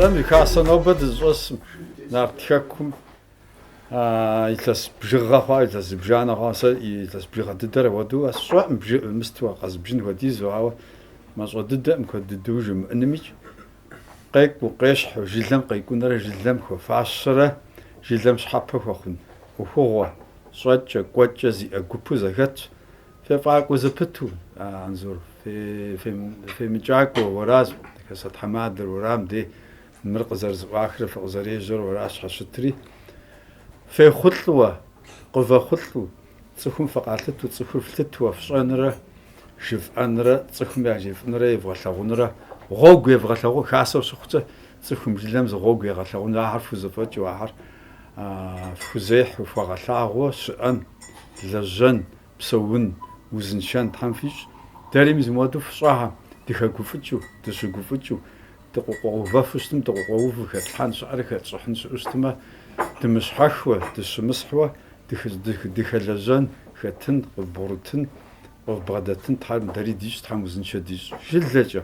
سامي كاسة نوبة الزوس نارتكم يتلس بجغة خا يتلس بجانا خاصة يتلس بجغة ددر ودو أسرع مستوى قص بجن وديز وعوا ما صار ددر مكود دوجم أنميج قيك وقيش جلهم قيكون راه جلهم فعشرة جلهم شحبه وخن وهو صوت قوت زي أجوبو زكت في فاق وزبتو أنظر في مجاك وراز كسات حماد ورام دي مرقزر زواخر في غزريجر وراش حشتري في خطلوة قفا خطلو تسخن فقالتو تسخن فتتو فشانرة شف أنرة تسخن يعجف نرة يبغى ثغنرة غوغ يبغى ثغو خاصة وسخته تسخن بجلم زغوغ يبغى ثغون عارف وزفت وعار فزيح وفغلاغو شأن لجن بسون وزنشان تحنفيش داري مزمودو فصاها دخاكوفتشو دشكوفتشو تقوقو فافستم تقوقو فكتحان شعرك تصحن سؤستما دمشحشوة دشمسحوة دخلجان خاتن بورتن وبغداتن تحام داري ديش تحام وزنشا ديش جلجا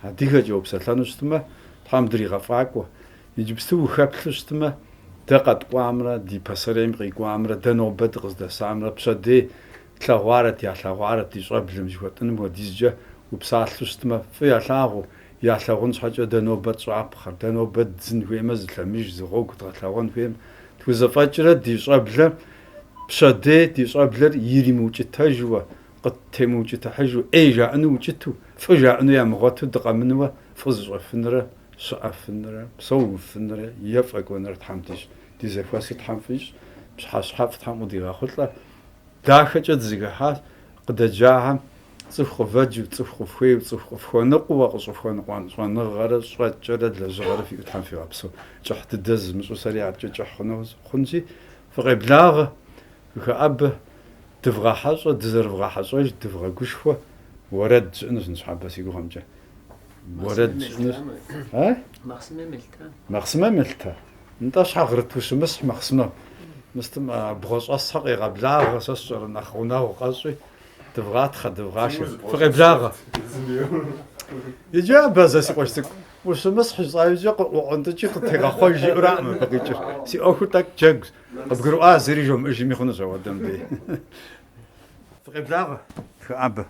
هاديها جواب ساتلانوستما تحام دري غفاكوا يجبستو خابلوستما دقت قوامرة دي بسريم قي قوامرة دنوبت غزدا سامرة بشدي تلاغوارت يا تلاغوارت دي شغل بلمجوتن موديزجا وبساتلوستما في تلاغو يا تلاغون حاجة دنوبت صعب خر دنوبت زن ويمز تلميج زغوك تلاغون فيهم توزفاجرة دي شغل بلم بشدي دي شغل بلر يري موجتها جوا قد تموجتها حجو اي جا انو وجتو فجا انو يا مغاتو دقا منوا فزغ فنرة شقف فنرة بصوف فنرة يفق ونرة تحمتيش دي زفاسي تحمفيش مش حاش تحمو دي غاخلطة داخل زيغاحات قد جاهم صفخ فجو صفخ فوي صفخ فونق وصفخ نقوان صوان غرس صوات جرد لزغر في تحم في عبسو جحت الدز مش سريع جح خنوز خنجي فغيبلاغ كأب تفغى حاجة تزرفغى حاجة تفغى قشفة ورد انس نصحاب بس يقولهم جا ورد ها مقسمة ملتا انت شغرت وش مسح مقسمة مستم بغوص أصحق يغبلاغ غصصر نخونا وقصي تبغى تبغاش فغبلاغ يجي بس سيقوشتك وش مسح صايجي وانت تجي تيغا خوجي رام بقيتش سي اوختك جنكس بقروا زريجهم اجي ميخونو سوا دم دي فغبلاغ فأب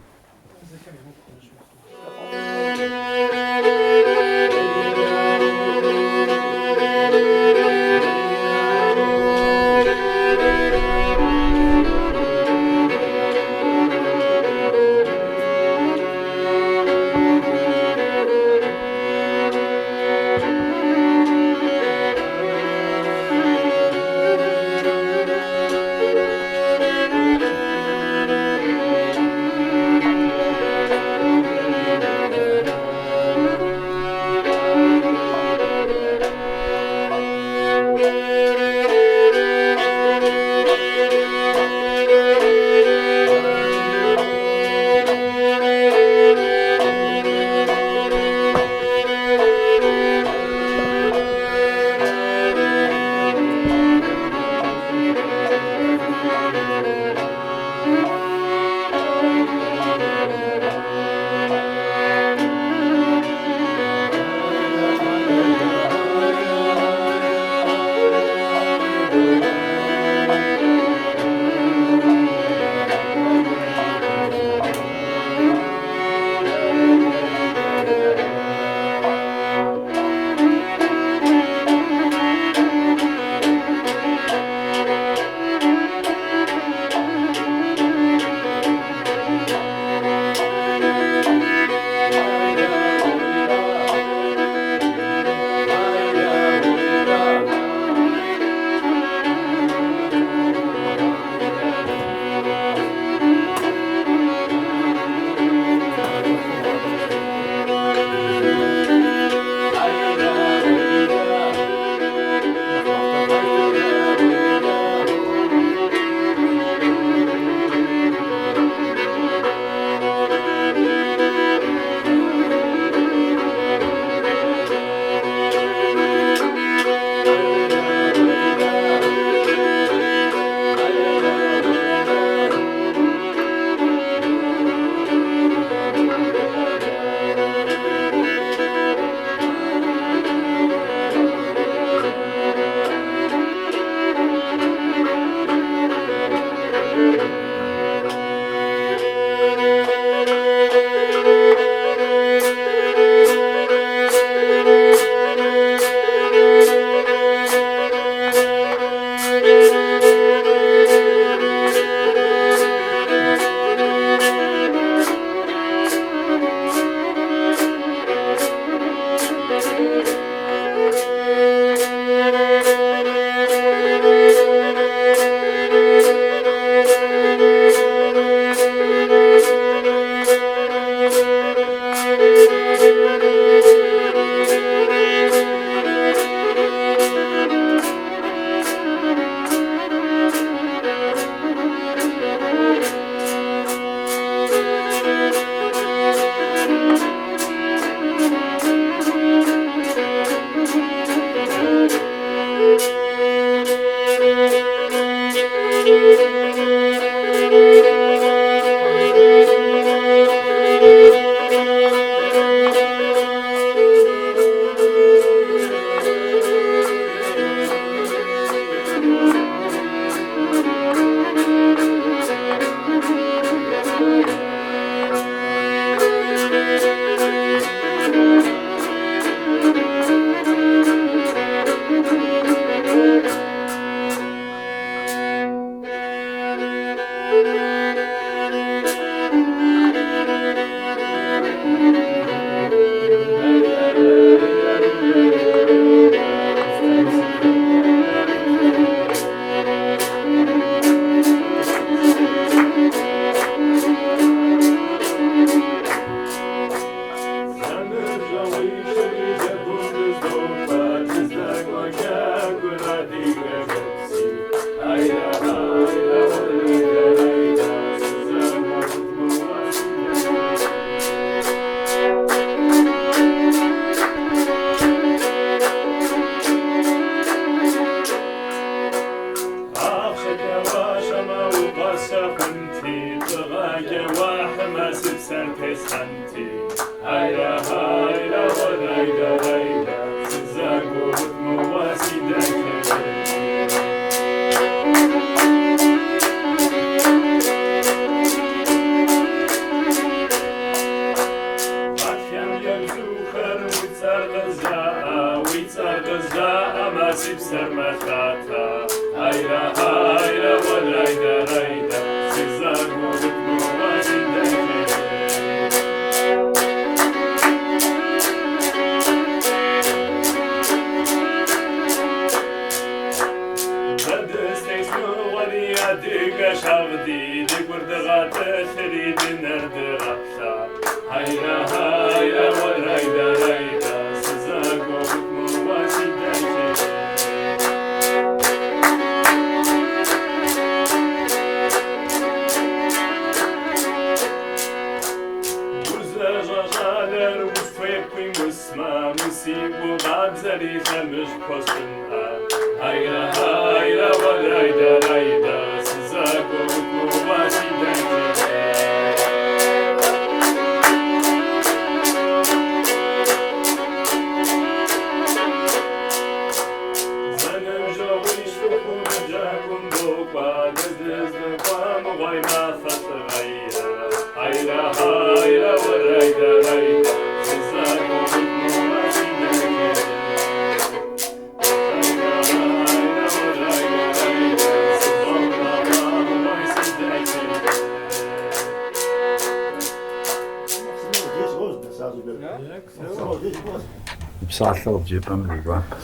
Псалъэ къыбжепӏэм уигуапэ.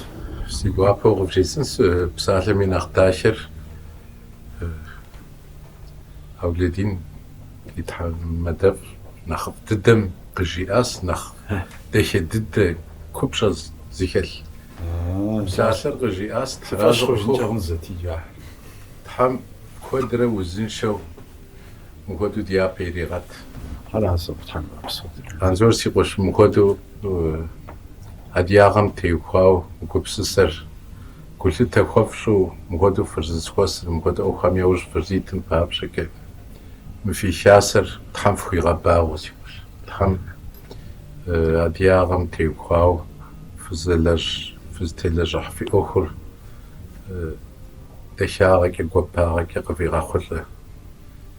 Си гуапэу къывжесӏэн псалъэм и нэхъ дахэр Авледин и тхьэмадэфӏ нэхъыфӏ дыдэм къыжиӏащ, нэхъ дахэ дыдэ купщӏэ зыхэлъ псалъэр къыжиӏащ. Тхьэм куэдрэ узыншэу мыхуэдэу ди япэ иригъэт. Анзор си къуэш мыхуэдэу адыягъэм теухуауэ гупсысэр гулъытэ хуэфщӏу мыхуэдэу фызысхуэсыр, мыхуэдэу ӏуэхухэм яужь фызитым папщӏэкӏэ мы фи лъасэр Тхьэм фхуигъэбагъуэ си къуэш. Тхьэм адыягъэм теухуауэ фызытелэжьыхь фи ӏуэхур дахагъэкӏэ, гуапагъэкӏэ къывигъэхъулӏэ.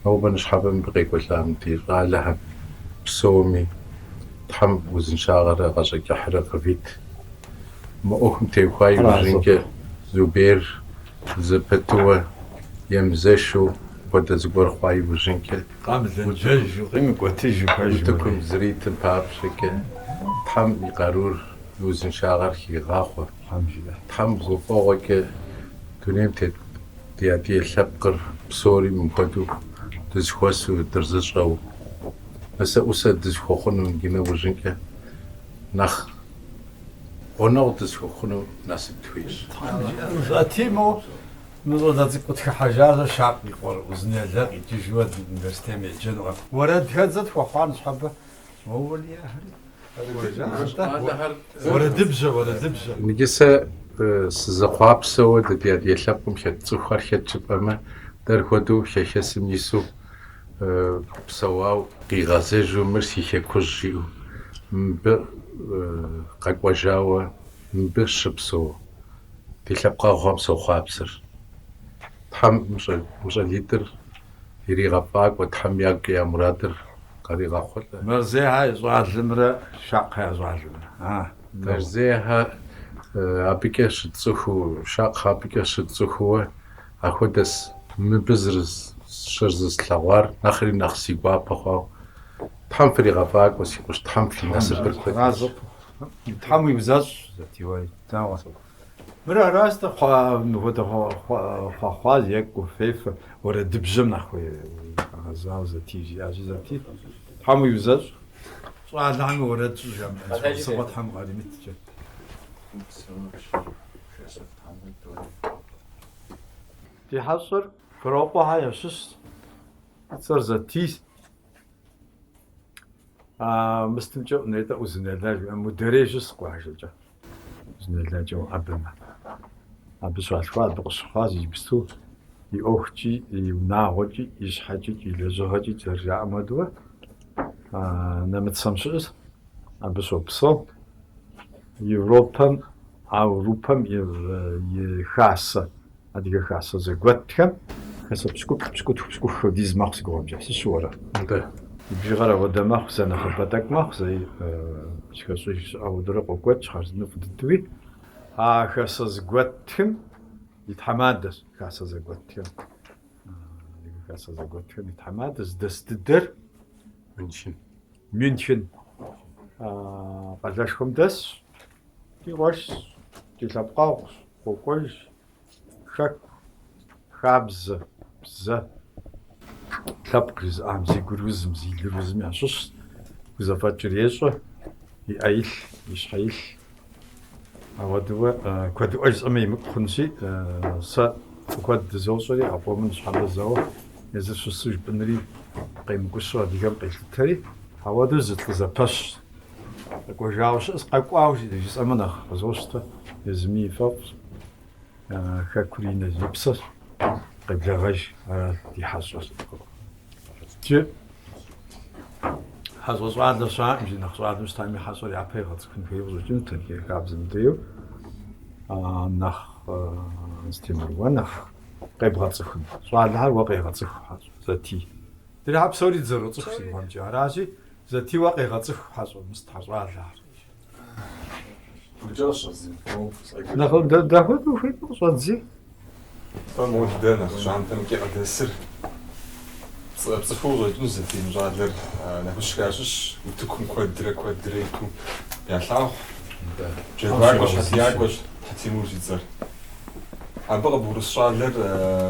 هو نشحبهم بقيقولام دي قالها بسومي تحم وزنشاغر غاشك يحرق فيت ما أهم تيوخاي وزنك زبير زبتوه يمزشو ودا زبور خواي وزنك قام زنجج وقيم قوتيج وتكم زريت بابشك تحم يقارور وزنشاغر كي غاخو الحمد لله تحم زفوغك تنيم تياتي لبقر بسوري من بدو تزخوسو درزشغو بس أوسا تزخوخنو من جنا وجنك نخ ونو تزخوخنو ناسب تويش زاتيمو نظر ذاتي قلت حاجة شعب يقول وزني لا يتجواد نستمع جنوة ورد هذا وخوان صحبه هو اللي ورد دبجة نجسا سزخواب سو ديال يلقم شت تسخر شت بما در خدو شاشسم يسو بسواو قيغازجو مرسي شكوجيو ب قاقواجاوا بشبسو تلقى غوم سو خابسر تحم مش ليتر يري غفاك وتحم ياك يا مرادر قريغا خل مرزيها زوال المرة شاقها زوال المرة مرزيها أبيكش تسخو شاق أبيكش تسخو أخدس مبزرز شرز سلوار نخري نخسي بابخو تحم في غفاك وسيقش تحم في الناس رازق تحم يبزاج ذاتي واي تاوا مرة راست خوا نهوده خوا يك وفيف ورد بجمنا خوي غزاو ذاتي جي ذاتي تحم يبزاج سؤال عن ورد جمع صبت حم غادي متجه في حصر كروبا هاي شش صار زتيس مستمجو نيتا وزنلاج مدريج سقواجا زنلاجو ابما ابسوا الفاد بقصفاز يبستو يوختي يناوجي يشحجي يلزوجي ترجع مدوه نمت سمشس ابسوا بصو يوروبام أوروبام يخاصة هذيك خاصة زقوتهم خاصة بسكوت ديز مارس قوم جالس الصورة. ده. بيجرا ودا مارس أنا خبطك مارس زي بسكوت أو درق وقوت خارج نفد الدوي. خاصة زقوتهم يتحمادس خاصة زقوتهم. خاصة زقوتهم يتحمادس دستدر. ميونشن. قداشهم دس. تيغوش تيلابقاوش وكلش شك خابز بزا تلابقز زي قروزم زي لروزم يعشش وزفات ريشة يأيل يشحيل أودوا كود أجز أمي مكخنشي سا كود زوجي أبو من شحال زوا إذا شو سوج بنري قيم قشرة ديجام قيلتري أودوا زت لزباش كوجاوش اسقاوش ديجس امنا خزوشت يزمي فوق كاكولينا زبسس قبل غاش دي حصص تي حصص عاد صار يجي نخص عاد مستعمل حصل يعطي غاز كن في وجه جنت كي قابز نديو نخ نستمر ونخ قيب غاز كن سؤال هل واقع غاز ذاتي تلعب سوري زرو تصفي وانجي راجي ذاتي واقع غاصف حصل مستحصل على وجاش زين ناخذ داخل وفي صوت زي فموت دانا خشان تمكي على السر بصفوغ جنز في مجادر نخش كاشش وتكون كوادريكم يا شاو جواك واش حسياك واش حتيموش يتزر عم بقى بورسالر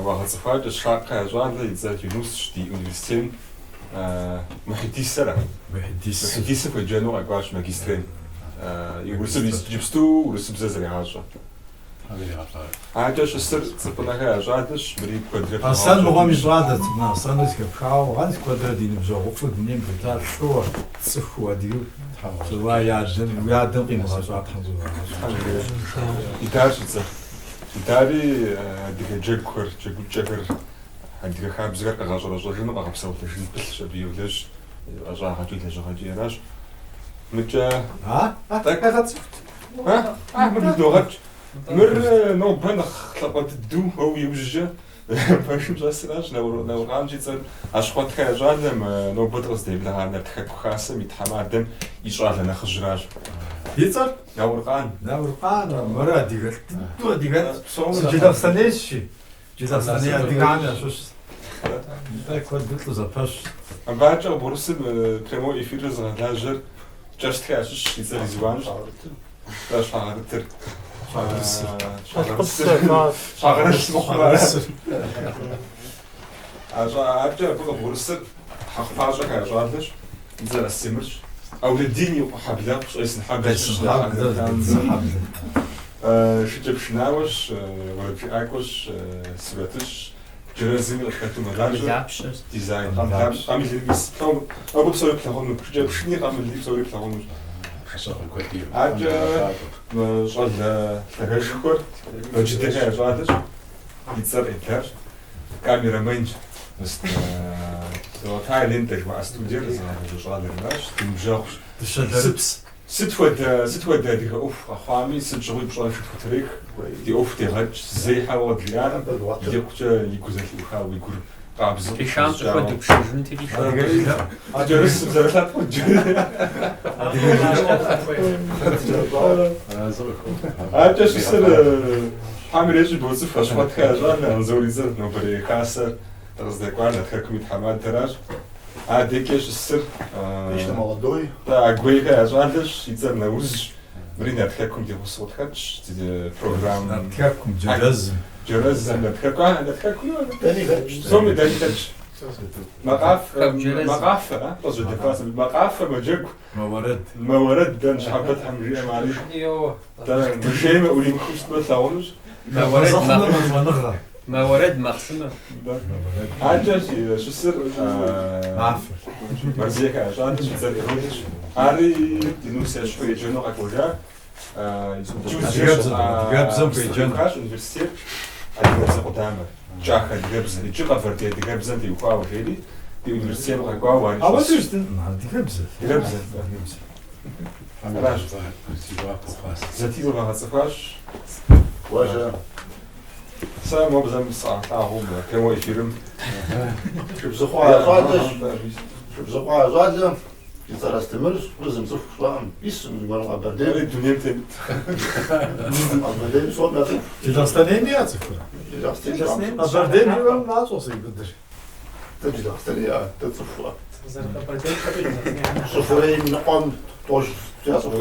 وغاصفات الشاقة جوال يتزر يونس شتي يونيفرسيتين محدثة محدثة في الجنوب أقواش ماجسترين يورسب جبستو ورسب زازري حاجة عادش السر صبنا جادش بريد كودرة أصلا مغامي جادت ما أصلا نسكب خاو غادي كودرة دي نبجو وفد نيم بتاع شو تسخوا ديو سوا يعجن ويعدن قيمة غاجات الحمد لله إدارش تسخ إداري ديك جاكر عندك خاب زرق غاجر ما غاب صوت بس شبيه ولش أجا هاجي راش متجا تاك غاتسفت مر بدوغات مر نو بنخ خلقت الدو هو يوجه Пэшым щӏэсращ Науркъан щӏидзэр Ащхъуэтхэ щӏалэм нобэ къыздеблагъанэ тхэку хасэм и тхьэмадэм и щӏалэ нэхъыжьращ. И цӏэр Науркъан. Науркъан, мэрэ адыгэ. Дыдэу адыгэ. Джылэфсэнейщи. Джылэфсэней адыгам ящыщ. Куэду лӏызэпэщ. Абакӏэ Борысым прямой эфирыр згъэлажьэр кӏэщтхэ ящыщ и цӏэр Извуанщ. Щхьэгъэрытыр. Щхьэгъэрыс мыхъумэ. Абакӏэ абы Борысыр хьэхъупащӏэхэр ящӏалэщ. И цӏэр Астемырщ. Аулыдин и хьэблэгъущ, Ӏейсын хьэблэщ. Шыкӏэпшынауэщ, уэрэдыӏакӏуэщ, сурэтыщ. Джэрэзым къыхэту мэлажьэ. Дизайн. Къамылри абы псори плъэгъуну. Шыкӏэпшыни къамылри псори плъэгъуну. Абкӏэ щӏалэ лъэгэшхуэр джыдэхэр ящӏалэщ. И цӏэр Эдэрщ. Камераменщ. Таиланд жыхуаӏэ студиер щӏалэращ. Дымыбжэгъущ. Сыт хуэдэ адыгэ ӏуэху къэхъуами, сыт щыгъуи пщӏэн шытхутырих, ди ӏуэху дегъэкӏ, зейхьэуэ къыдриӏарэ, икъукӏэ и гу зэлъиӏухауэ, и гур къабзэу. Пишам къыхуэдупщыжын телефон. Джэрысым зэрылъэпкъым. Абкӏэ щысыр хьэм ирещӏи боцӏыху Ащхъуэтхэ ящӏалэ, Анзоризэр нобэрей хасэр къыздекӏуар Нартхэкум и тхьэмадэращ. Адекӏэ щысыр агуейхэр ящӏалэщ, и цӏэр Наурызщ. Мыри Нартхэкум дигъусэу тхэтщ, программ. Нартхэкум джэрэзым. Джэрэзым Нартхэкум псоми дэни хэтщ. Макъафэ, къыщӏэдэпасэ, макъафэ мэджэгу. Мэуэрэд дэн щхьэпэ тхьэм жиӏэм ари. Мышеймэ ӏуримыхыу щытмэ слъэгъунущ. موارد مقسمة. Абкӏэ щысыр Мэрзиехэр ящӏалэщ, и цӏэр Иродыщ. Ари ди нурс ящхъу еджэну къэкӏуэжа. Адыгэбзэм хуеджэнущ университет адыгэбзэ къудамэ. Кӏах адыгэбзэ. Иджы къэвэрдей адыгэбзэм теухуауэ жери, ди университетым къэкӏуауэ ари щӏэсщ. Адыгэбзэ. Адыгэбзэ. Аращ. Зэтиӏуэ къагъэцӏыхуащ. Сэ мобзэм сӏалъагъум прямой эфирым. Шыбзыхъуа ящӏалэ, и цӏэр Астемыр, узым цӏыху щӏаӏым, исым зымыӏэу Къэбэрдей. Ари дунейм темыт. Къэбэрдейм сом яцӏыху. Джылэфсэнейми яцӏыхур. Къэбэрдейм иӏуэм нащӏэу сегудыр. Дэ Джылэфсэней дэ цӏыху. Щӏыфэрей ныкъуэм тӏощ яцӏыху.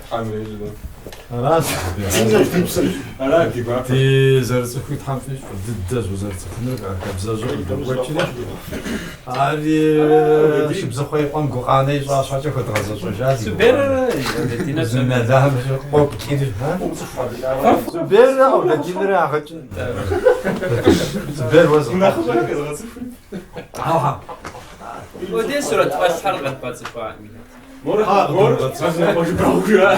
Тхьэм ежьэ. Аращ. Ди псыр. Ара ди гуапэ. Ди зэрыцӏыхуи тхьэм фищӏ, дыдэщ узэрыцӏыхуныр къабзэжьэу къыдэкӏуэкӏри. Ари шыбзыхъуей къуэм гукъанэ ищӏа щхьэкӏэ хуэдгъэзэщӏэжа. سوبر دينا Зынэлам къопкӏри. Зубер Ауладинрэ ягъэкӏын. Зубер уэзгъ. Унэхъыжьыр къезгъэцӏыхури. ودي صورة تفاش حلقة باتسفا Мор браугра.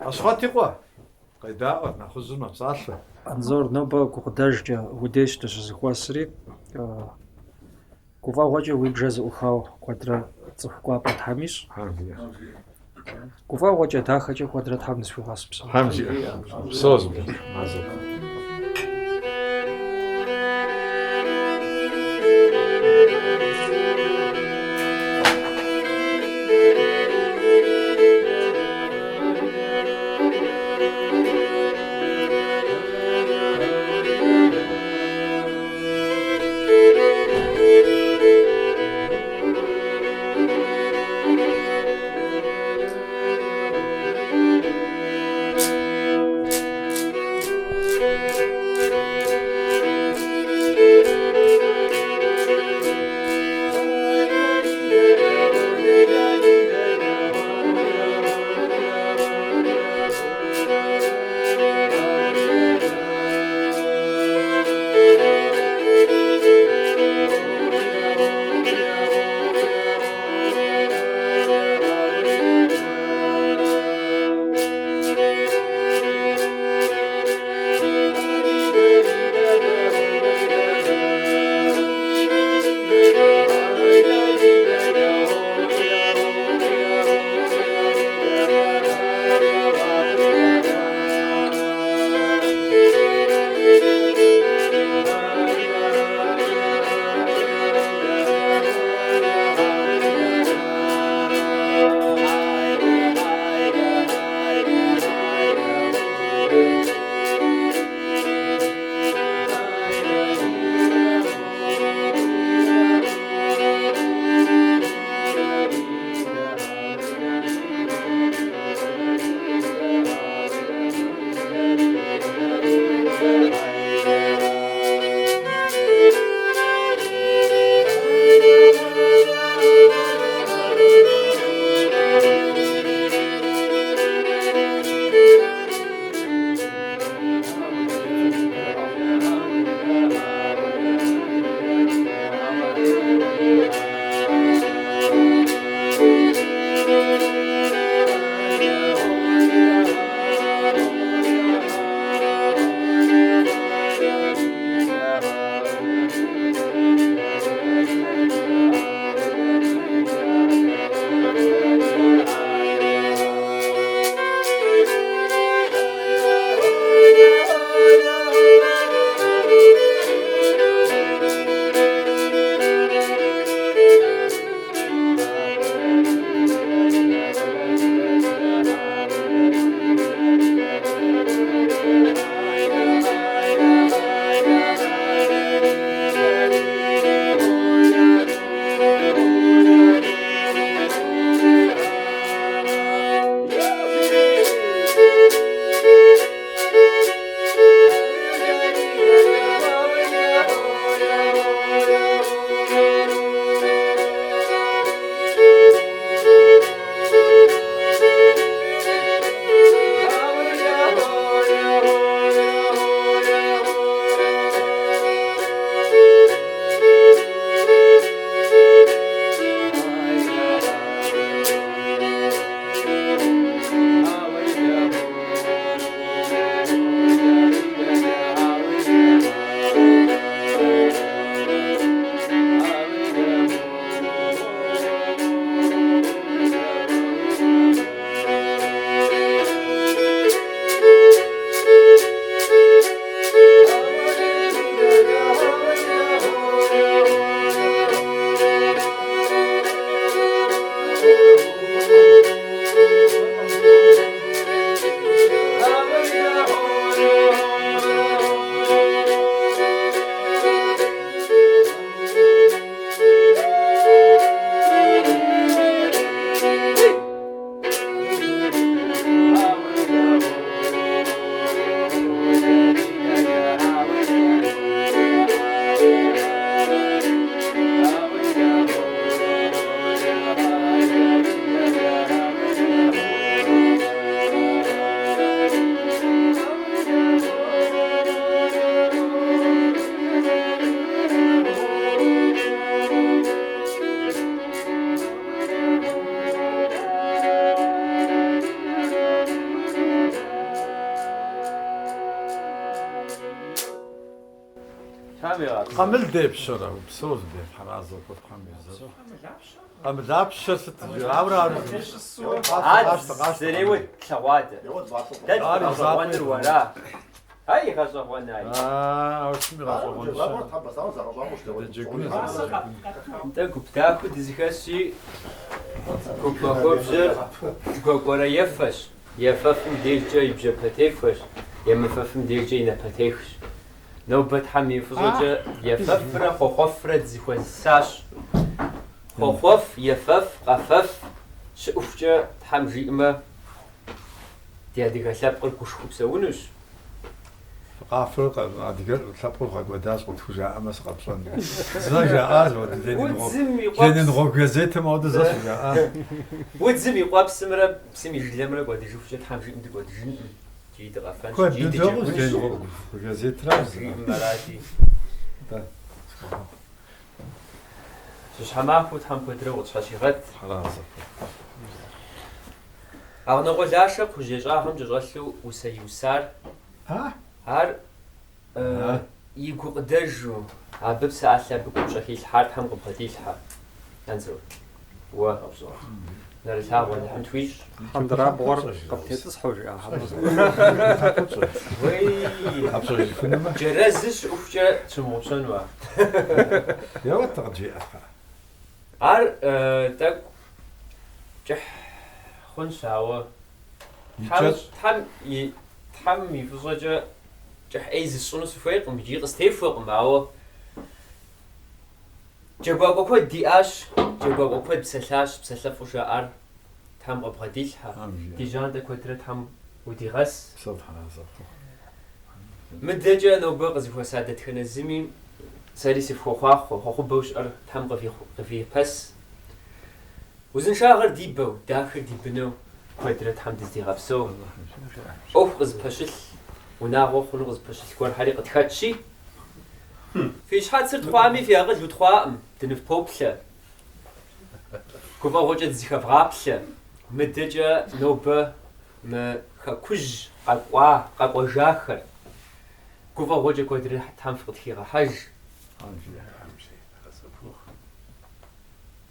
Ащхъуэт икъуэ. Къедаӏуэ, нэхъыжьыр мэпсалъэ. Анзор нобэ гукъыдэжкӏэ удеж дыщызыхуэсри гуфӏэгъуэкӏэ уи бжэ зыӏухауэ куэдрэ цӏыху кӏуапӏэ Тхьэм ищӏ. Гуфӏэгъуэкӏэ дахэкӏэ куэдрэ Тхьэм нысхуигъэс псо. Тхьэм зиӏэ. Псо зумыӏэ. Мазэ. حميرة قامل ديب شرا بصوت ديب حرازة قامل قامل داب شر ست عبر عاد سريوت شواده يود بعطوك لا غزوان الورا هاي غزوان هاي وش مغازو لا تحب بس أنا زعما مش انت كبتاكو ديزكاسي كوبا كوبزر كوكورا يفش يففم ديجا يبجا باتيفش يمففم ديجا ينباتيفش نوبت حمي فزوجة يففر خوخفر دزيخوزساش خوخف يفف قفف شوفجا تحمجي إما ديادي غساب قل كشخوب سونوش قافل قادر سابقوا قداس قلت فجأة أمس قبصان زاجا أزود جنين غوك زيت ما ود زاجا وتزمي قاب سمرة بسمي جلمرة قد يشوف جت حمجي إمدي قد جن جيد غفان كل جيد دوغوز جنين جوش غوك زيت راز مراتي شش حماك وتحم قدرة وتشاشي غد خلاص أغنى غلاشة خجيجا هم جغسلو وسيوسار هار يقو قدرجو عبب ساعة بكم شكل حار هم قبضي الحار ننزل و نرسها ولا هم تويش الحمد لله بغر قبتي تصحوا يا وي جرزش وفجأة تموشن وا يا وترجي أخا هار تك جح خن شاوة تحم يفزوجة جح أيز الصنوس فوق ومجي قستي فوق معه جبابو كود دياش جبابو كود بسلاش وشاعر تحم أبغديلها ديجان دا كودرة تحم ودي غس صد خلاص مدجا نو بغز فسادة خنزمي ساليس فوخاخ وخو بوش تحم قفي بس وزن شاغر ديبو داخل ديبنو كودرة تحم دزدي غبسو أوف غز بشل وناغو خلوغز بشل كور حريقة تخاتشي في شحال صرت خوامي في أغل وتخوام تنف بوبلة كوفا غوجة تزيخا فغابلة مدجا نوبة ما خاكوج قاقوا جاخر كوفا غوجة كودرة تحم فقد خيغا حج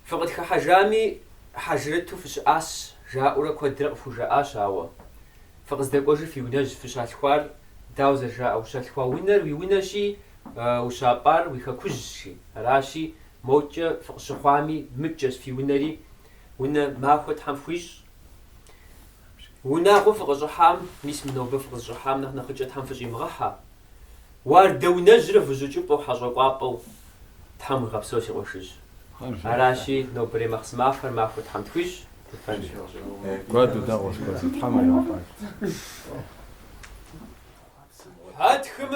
فقد خا حجامي حجرته فش آش جاورا كودرة فوجا آش آوا فقد داكوجي في وناج فش الخوار داوزا جا وش الخوا وينر وينشي وشابار ويخاكوجشي راشي موجة فق شخوامي متجس في ونري ونا ماخد حم فويش ونا غفق جحام ميس منو بفق جحام نحن خجت حم فجي مغحا واردو نجرف وجوجو حاجة قابو تحم غبسوسي وشج راشي نو بري مخس مافر ماخد حم فويش تفنج قادو داغوس قادو تحمل هاتخم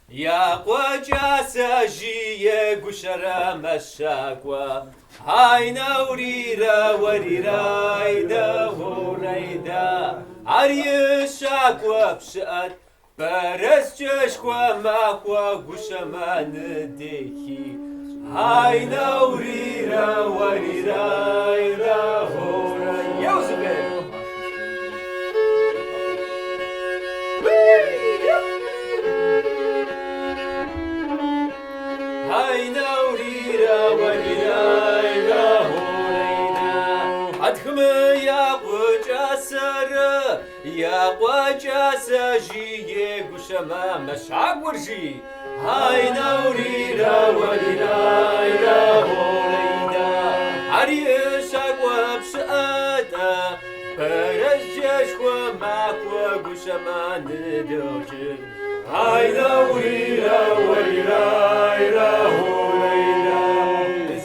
يا قوجاس أجي قشرة مشاكوا هاي نوريرا وريرا إيدا وريدا عريشاكوا بشأت برس جشكوا ماكوا قشما نديكي هاي نوريرا وريرا إيدا وريدا يوزبين هاي نوريرا وريرا هورينا أدخم يا قوجاسر يا قوجاس جي قشما مشعب ورجي هاي نوريرا وريرا هورينا عريشك وبشأتا برجش وماك وقشما ندوجر هاي نوريرا وريرا هوريرا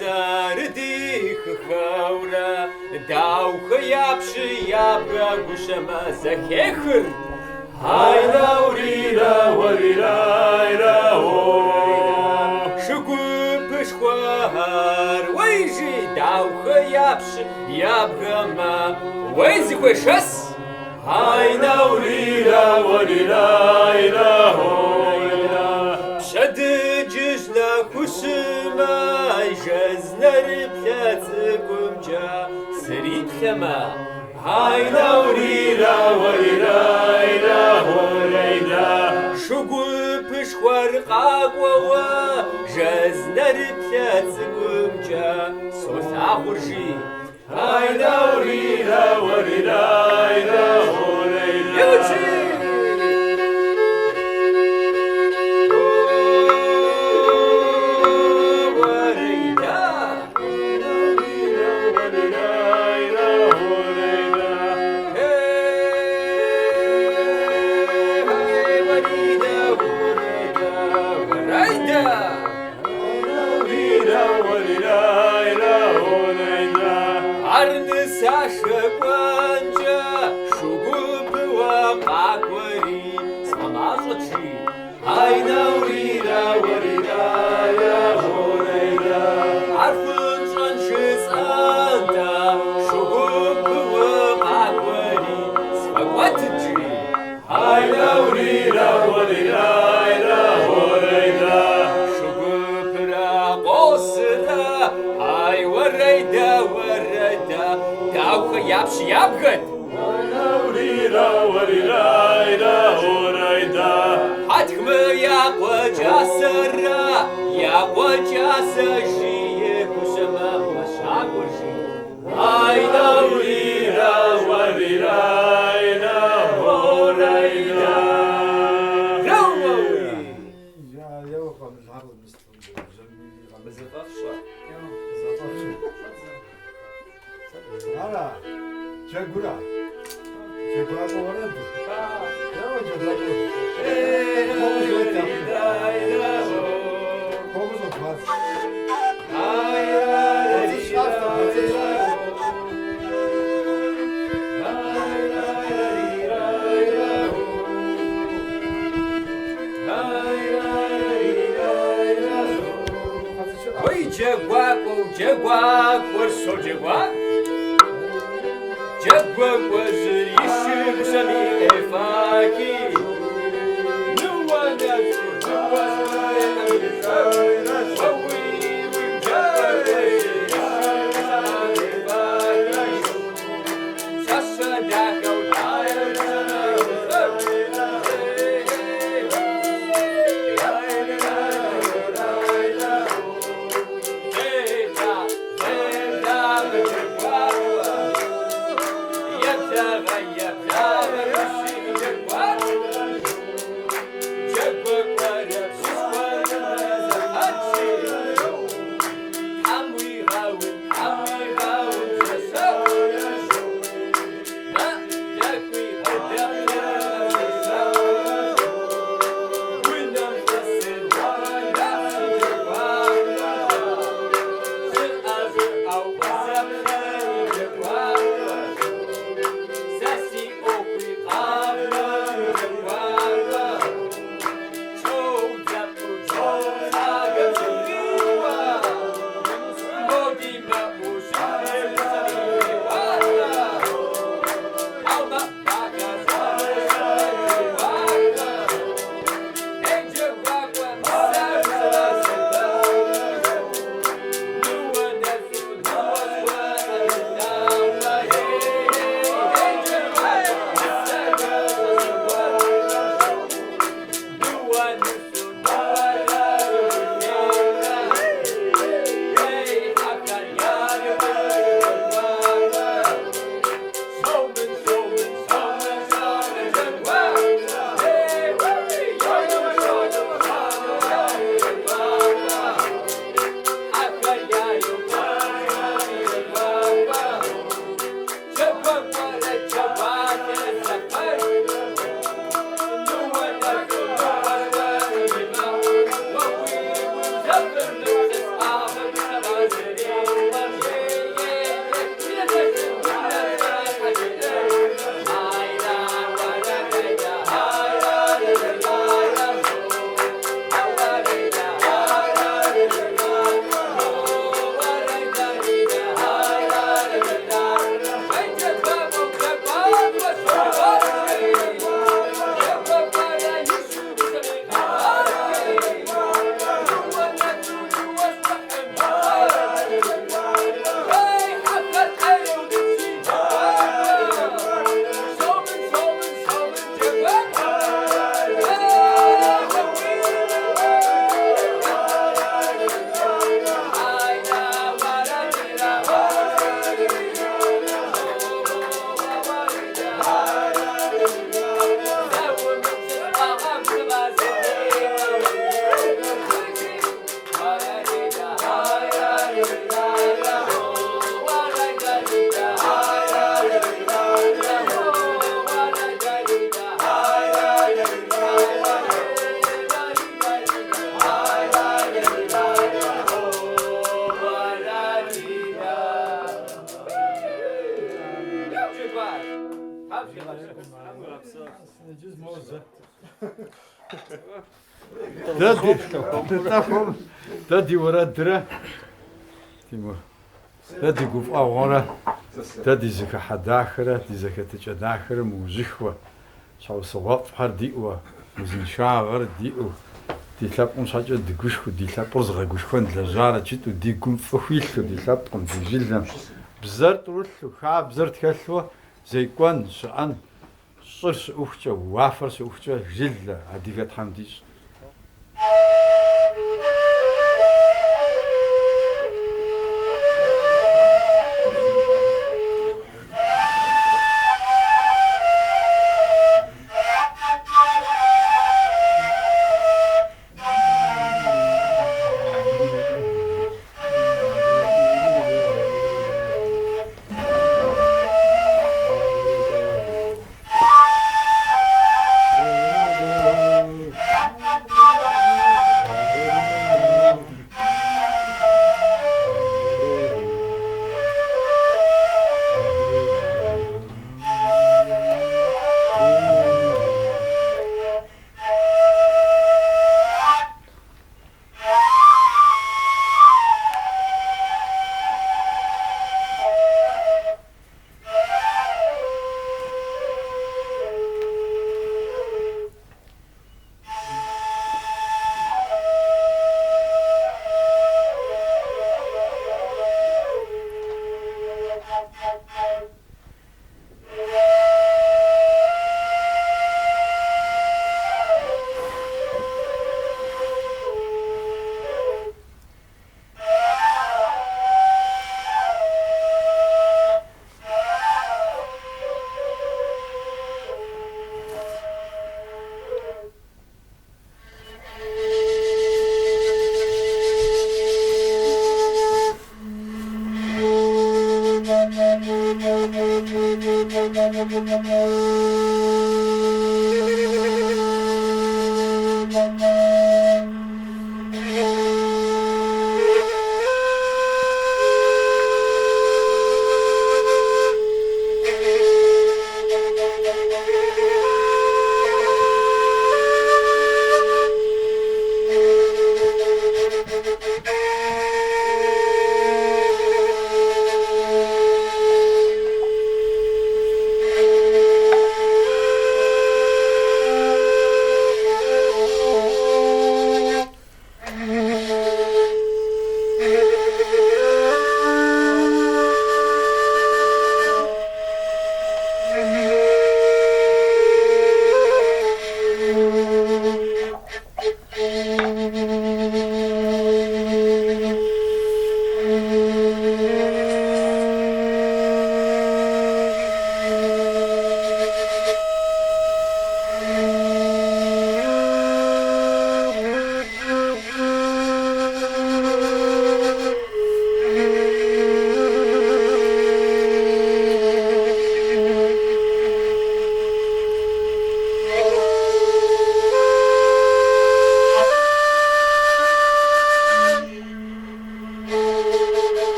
زاردي خورا داو خيابش يابغا قشما زكيخر هاي نوريرا وريرا هوريرا شكو بشخوار ويجي داو خيابش يابغا ما ويزي خوشس هاي نوريرا وريرا هوريرا شد ججنا خشما جزنا ربلاتكم جا سريد خما هاي نوريرا وريرا هوريرا شقو Шхуар къакӏуэуэ жэзнэр плъэцӏыкӏумкӏэ солъагъуржи. Сашеконча шугубыва каквари смамажочи айнаурира варира я хорейда арфунчан шисанда шугубыва каквари смагватчи айнаурира варира я хорейда шугубра qosra ay warayda warayda Дауха япши япгът! Хатхмы яқвачасыра, яқвачаса жие кушама машакурши. Айнаурира, варирайна, хорайда. Рауауи! Ara, Jagura. Jagura morando. Vamos ao quadro. Oi, Jaguar, sou Jaguar. Jaguar was a issue, Sami Faki. No one else Гуар. Да ди урадра Тимур. Да ди гуф агора. Да ди зека хадахра, ди зека тчадахра мужихва. Шау согап хардиуа. Музин шагар диу. Ди лапун сача ди гушху ди лапур зга гушхун лажара читу ди гум фхилху ди лапун ди жилам. Бзарт руллу ха бзарт халлу зейкван шан шш ухча вафарс ухча жилла адигат хамдиш.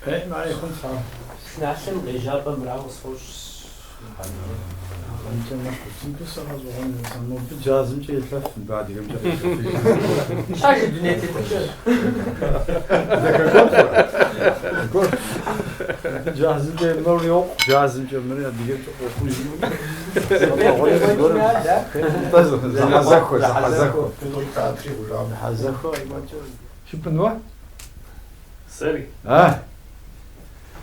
ما يكون صعب. نعلم الإجابة مراوغ صوش. أنت ما كنت تسمع زوجين يسمون بجازم شيء يتلف بعد يوم جاي. شايف الدنيا تتكلم. قول جازم شيء مريو جازم شيء مريو دقيقة. حزكوا شو بنوا؟ سري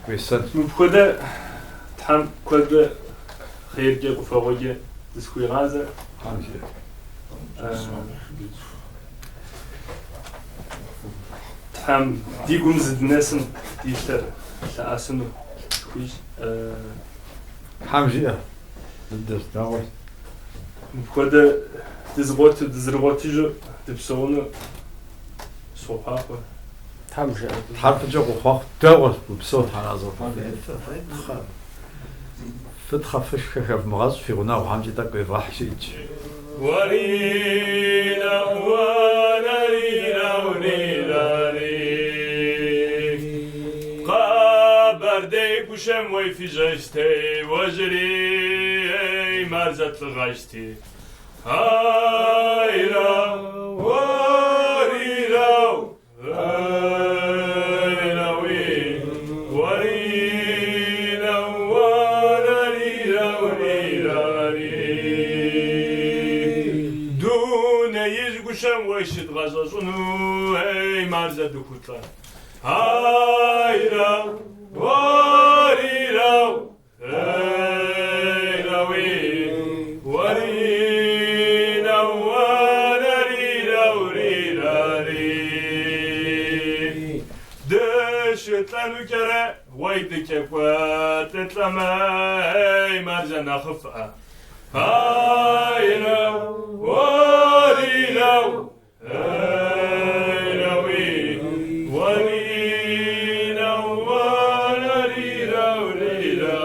ويسد مبخدة تحم كود خير جاك وفوجة تسكوي غازة تحم ديقوم زد ناسن ديشتر تأسنو كويش حمجية الدرس داول مبخدة تزرغوت جو تبسونو صوحاقة حرف جو وخاخ داول بصوت على زوج فتخة فش كيف مغاز في غناء وحمجي تاكو يفرح شيء ورينا ونينا قابر دي بوشم وي في جاشتي وجري مرزت لغاشتي هايلا ورينا شم ويشد غزازونو اي مرزا دوكوتلا هايلا وريلا ايلاوي وريلا وريلا وريلا دشت لانو كره ويدك واتتلما اي مرزا نخفأ هايلا وريلا ايلاوي وريلا وريلا وريلا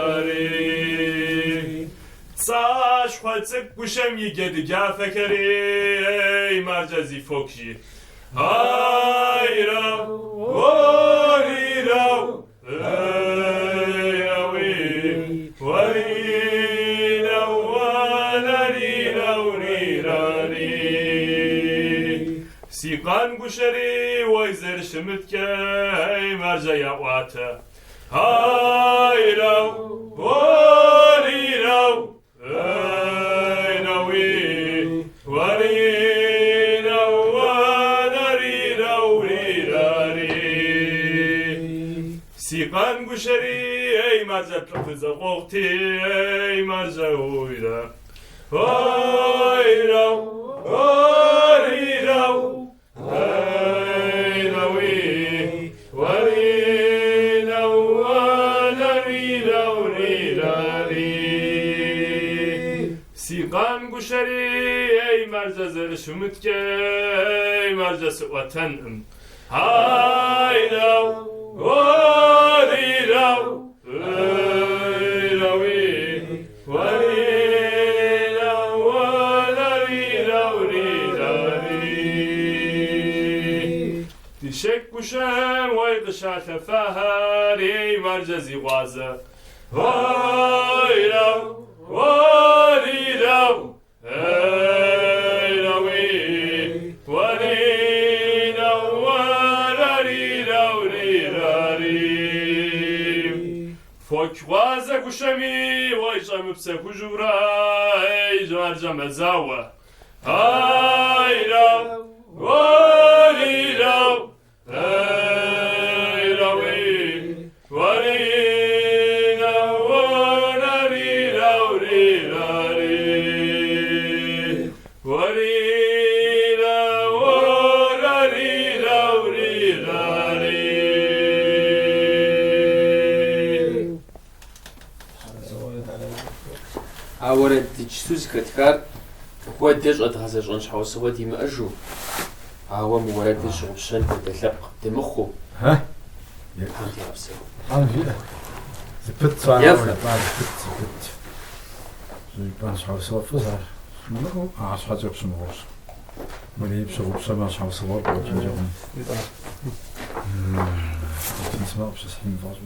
صاش خالصك بوشم يجد جافكري اي مرجزي فوكشي هايلا وريلا ايلاوي وريلا وريلا وريلا سيقان بوشري ويزر شمتك اي مرجا يعواتا هايلا وريلا ايلاوي وريلا وريلا وريلا سيقان بوشري اي مرجا تلفز قوقتي اي مرجا ويلا هايلا وريلا ايلاوي وريلا وريلا وريلا سيقان قشري اي مرزا زرشمتك اي مرزا سواتن هايلا وريلا ايلاوي وريلا وريلا وريلا شك بوشم ويقشع تفاهري مرجزي غازة هايلا وريلا ايلاوي وريلا وريلا وريلا فوق غازة بوشمي ويشم بسكو جورا اي جارجة مزاوة هايلا وريلا ايلاوي وريلا وريلا وريلا وريلا وريلا وريلا أورد تجسوز كتكار هو ديج أدغزج أنش حوصه دي مأجو هو مورد شغشن بدلق دمخو ها أنت أبصر حمجية زبط صار يفهم. ولا بعد زبط زي شحال صار فزار منو حاجة بسموش ولي بسموش ما شحال صار بوجين جون Smell przez him was.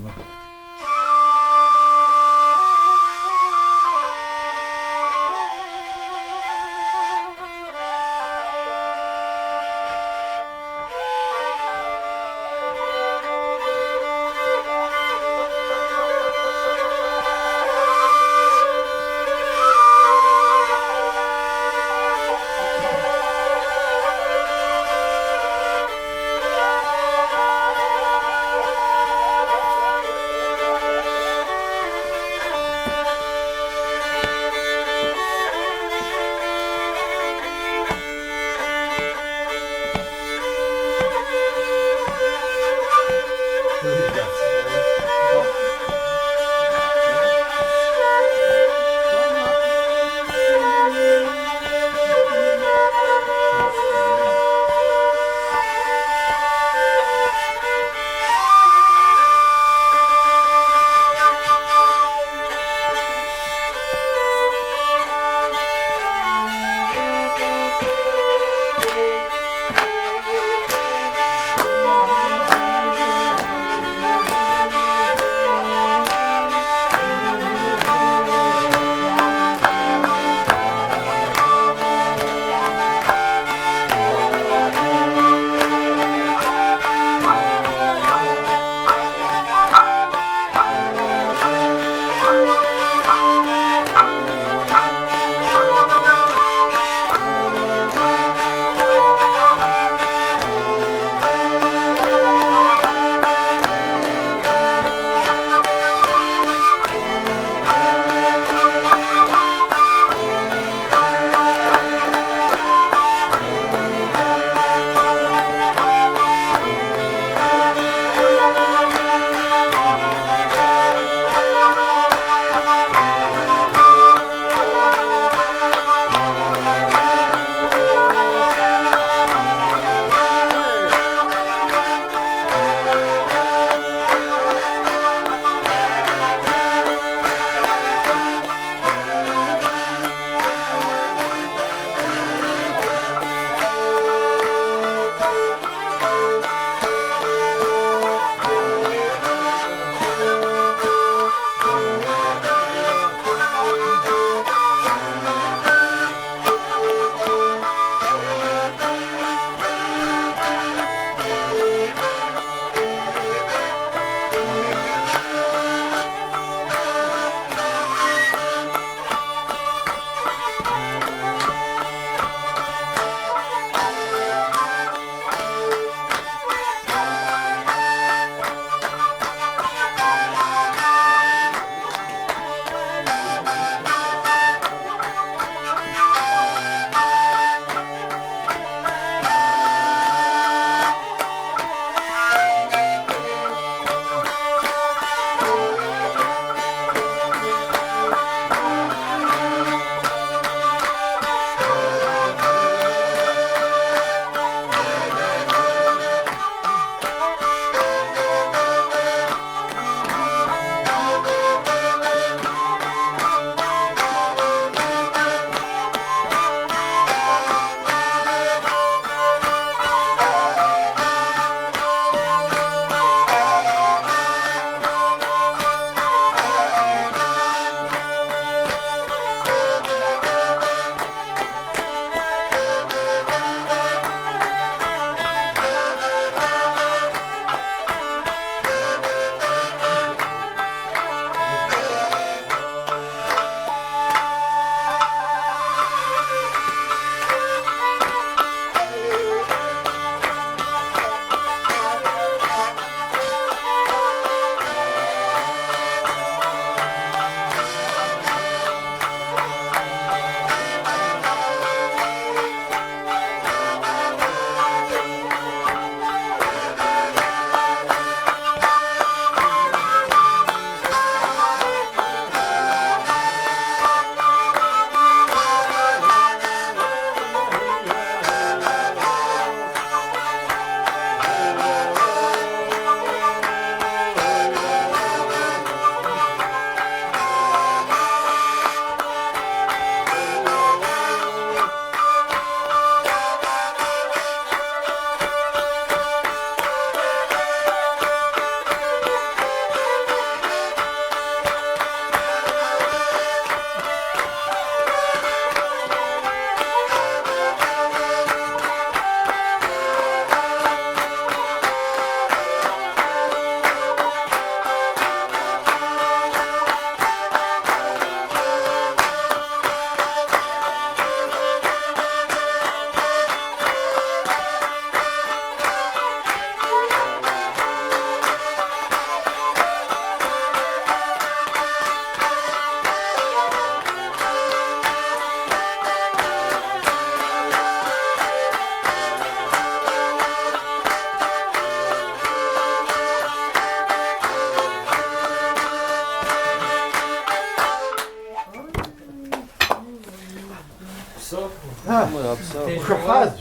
خحاج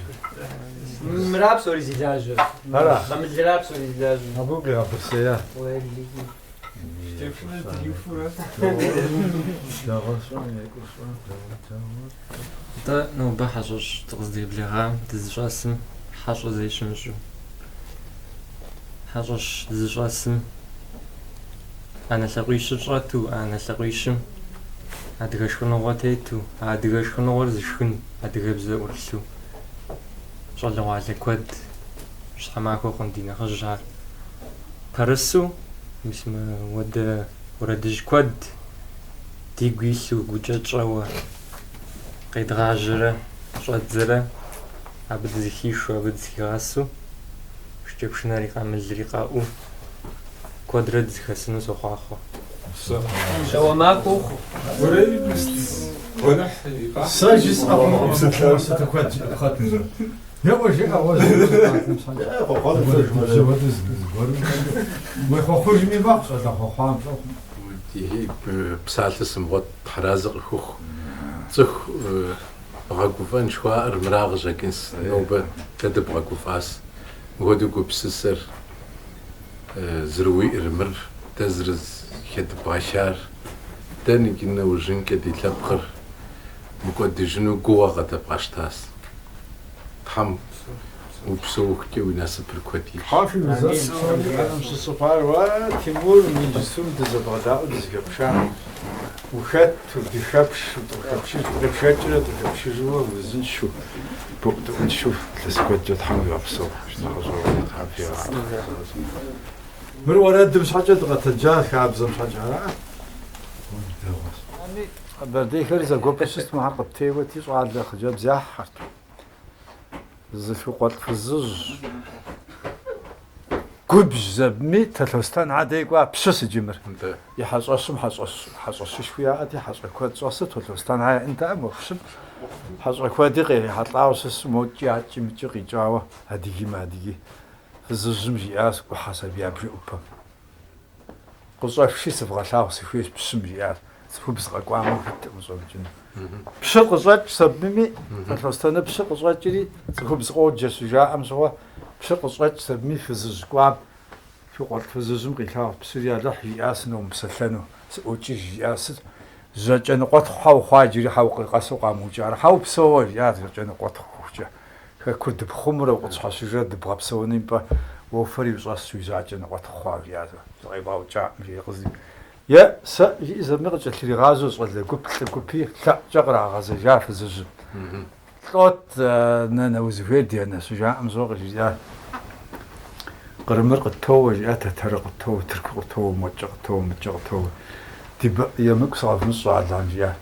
مرابس ولا زلاجة هلا عم الجرابس ولا زلاجة ابوك يا برسيا Да, ну бахажош тгыздиблига дизжасым хашо зейшинжу. Хашош дизжасым аналлагуишшрату аналлагуишим адгашхноготету адгашхногор зишхын адгабзэ урлу. Шаллавалеквад шамако кондина хажар. Парасу мисма вада урадижквад тигвису гуджачава قيدغاجرة شادزرة عبد زخيش وعبد زخيراسو شتبشنا ريقا من الريقاء كوادرات زخاسنو سوخاخو شواماكو ساجس أبو ستكوات خاتم يا وجه أول ويخوخوج مي باخ صدا خوخام دي بسالتسم غد حرازق خوخ زخ بغاكوفان شوار مراغجا كنس نوبة تد بغاكوفاس غدو كوبسسر زروي إرمر تزرز خد بغاشار تاني كنا وجن كدي تلبخر مكود جنو قوة غدا بغاشتاس تحم وبسوك كي وناسب الكواتي حافي مزاس مش الصفار وتيمور من جسوم دزبغداء دزقبشان وخات ودخبش ودخبش جوا وزنشو بوقت ونشوف تسكت جت حمل أبصر شنو رجوا خافي مر ورد مش حاجة تجاه خابز مش حاجة بدي خليز أقول شو محقق تيوتي صعد له خجاب زاحرت زفي قط في الزج كوبج زبمي تلوستان عادي قوا بشس جمر يحصصم حصص شويه عادي حصص كود صوصت تلوستان هاي انت مخشم حصص كود دقي حطاو سس موجي عجي مجي جاوا هديكي ما هديكي في الزجم جياس وحسب يابشي اوبا قصاف شي سبغا لاو سفيس بسم جياس سفو بسغا قوا مو فت مزوجين بشق قصات سبمي تلوستان بشق قصات جري سفو بسغو جسو جاء امسوا بشق قصات سبمي في الزج قوا في قلت في الزجم قيلاو بسريا لح ياسنو مسلنو سوجي جياس زجن قط خاو خاجري حاو قاسو قامو جار حاو بسو يا زجن قط خوجا كود بخمر وقص حسجه دبغبسوني با وفري بصاص زجن قط خاو يا زغيباو جا مي قزي يا س اذا مقجه لي غازو صل كوبي لا جقرا غازو جا في الزجم قط نانا وزفيدي انا سجا امزوق جا قرمر قطو جا تترق قطو ترك قطو موجق قطو مجق قطو ديب يمك صاف نص على جا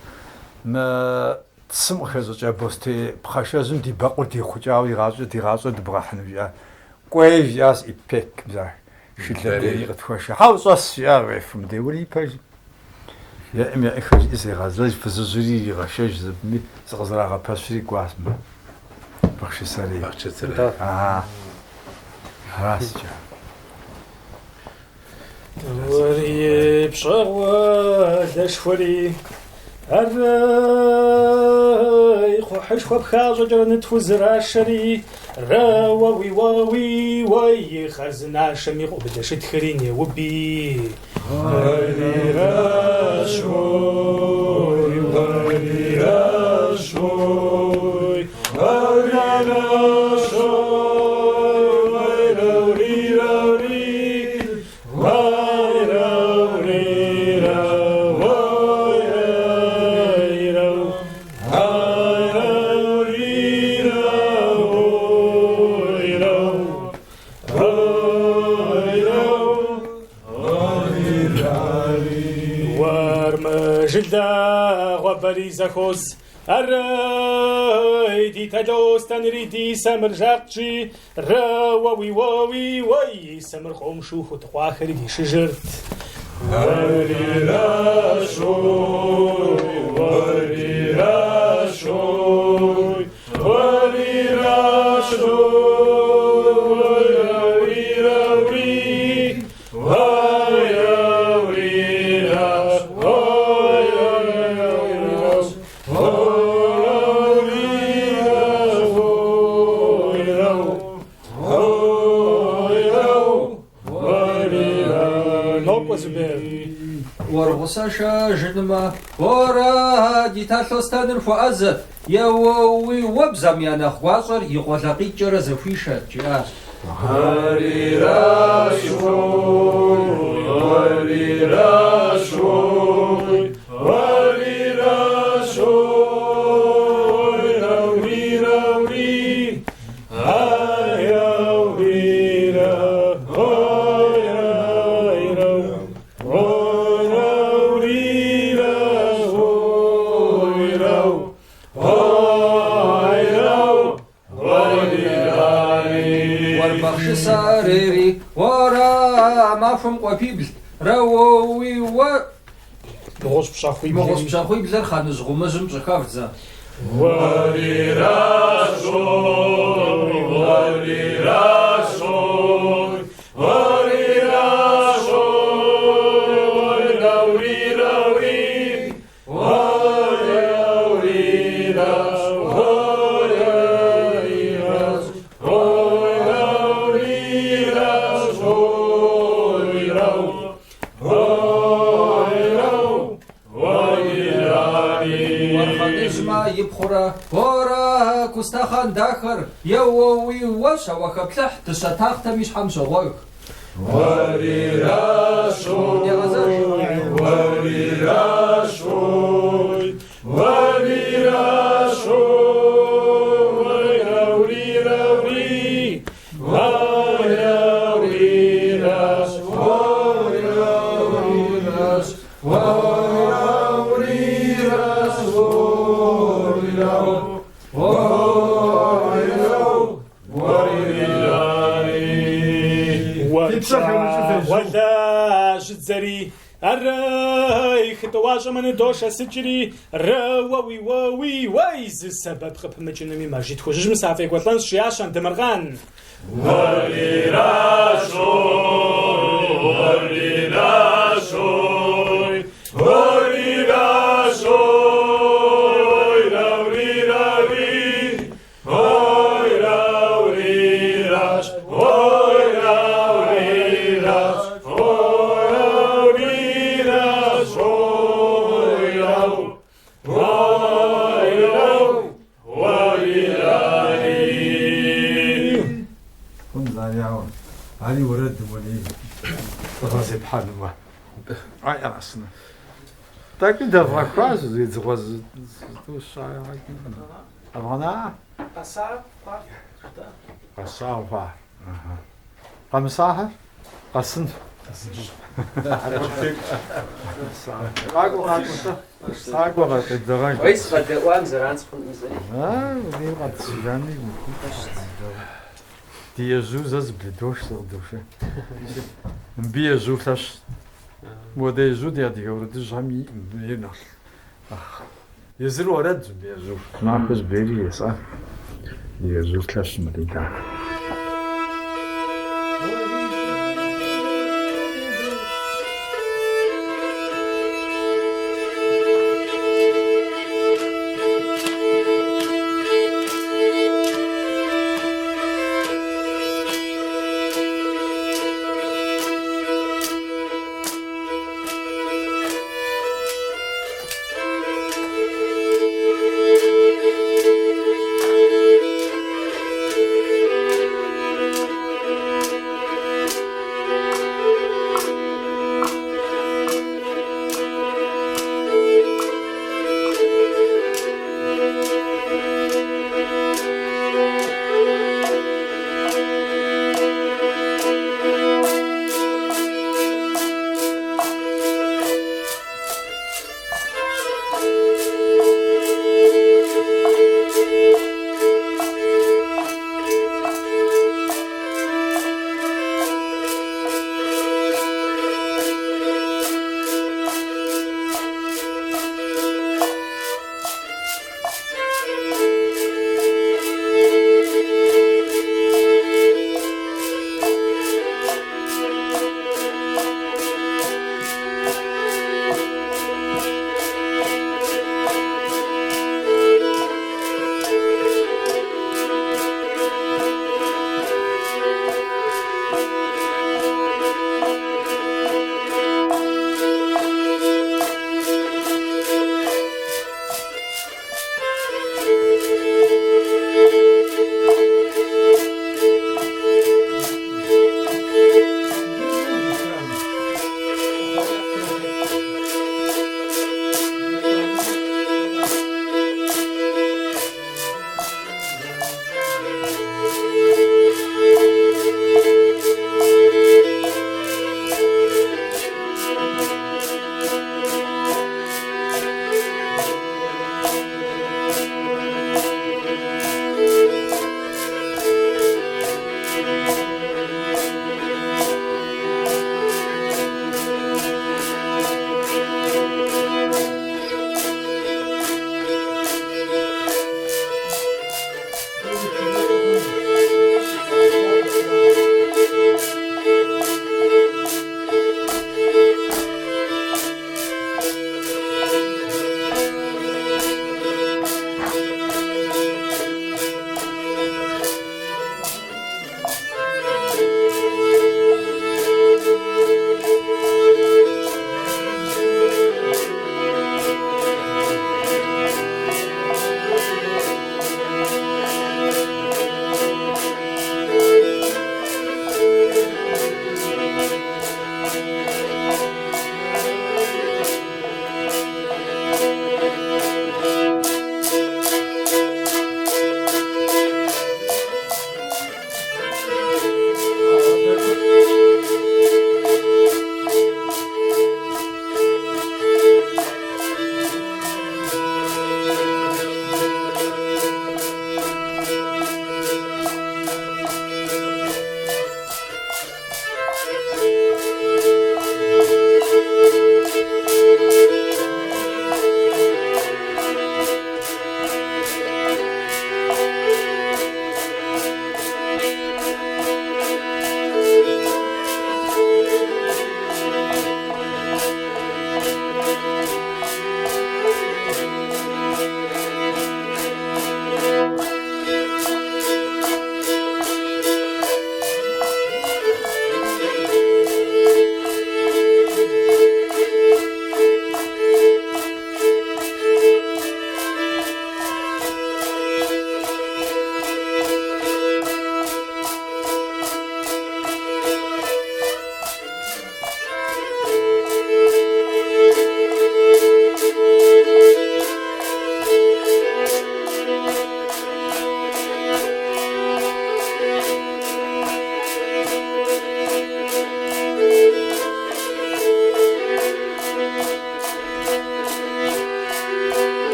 ما تسمع خزو جا بوستي بخاشازم دي باقو دي خوجاوي غازو دبرحن جا كوي جاس ايبيك بزاف شلبي غتفاش حاوص يا غيفم دي ولي باج يا امي اخرج ازي غازل في زوزري غشاج زبمي زغزرا غباشري كواسم بخشي سالي بخشي سالي راس جا وري بشغوة دشوري الري خوحش وبخاجة جرنت وزراشري راوي واوي واي خرزنا شمي وبدش تخريني وبي هاي راشوي هاي راشوي هاي راشوي Захоз арай ди тадостан риди самржакчи равави вави вай самрхом шуху тхвахри ди шижерт вари рашой вари рашой вари рашой вари рави نوب وزبير ورغساشا جنما ورا ديتالوستان الفؤاز يووي وبزم يا نخواصر يقولقي جرز فيشا جاء هاري راشوي هاري راشوي هاري راشوي راوري راوري هايا ويرا هايا والبخش ساريري ورا ما فهم قبيبل رووي و نغوص بشاخوي مغوص بشاخوي بلر خانز غمزم زكافزا هاري راشوي هاري راشوي هاري راشوي راوري راوري هاري يبخرا ورا كستاخان داخر يووي وشا وكبلح تشتاخت مش حمشة غوك هاري راشوي هاري راشوي هاري راشوي راوري راوري هاري راشوي ولا جزري الراي خطواج من دوش سجري راوي واوي وايز السبب خب مجنمي ماجد خوش مسافي قوتلان شياشان دمرغان هاري راشوي هاري راشوي هاري راشوي راوري راوري هاي راوري راش هاي راوري راش هاي راوري راش هاي راو هاي راو هاي راوري علي ورد ولي غازي بحال ما اي راسنا تاكل دابا كواز زيد غاز واش ابغانا قصافة قمصاها قصن Weißt du, was der Ohren so ranzufinden ist? Die Jezus is bedorst dus. Een bier zoekt als moet de zoet ja die hoort dus hem hier nog. Je zult wel redden bier zoekt. Maar pas bier is ah. Die zoekt als met die daar.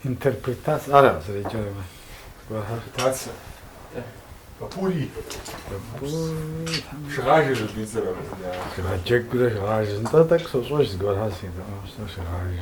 интерпретация. Ара, зречёй. Интерпретация. Папури. Шгажи же бицера. Шгажек куда шгажи. Да так сошось горхаси, да, что шгажи.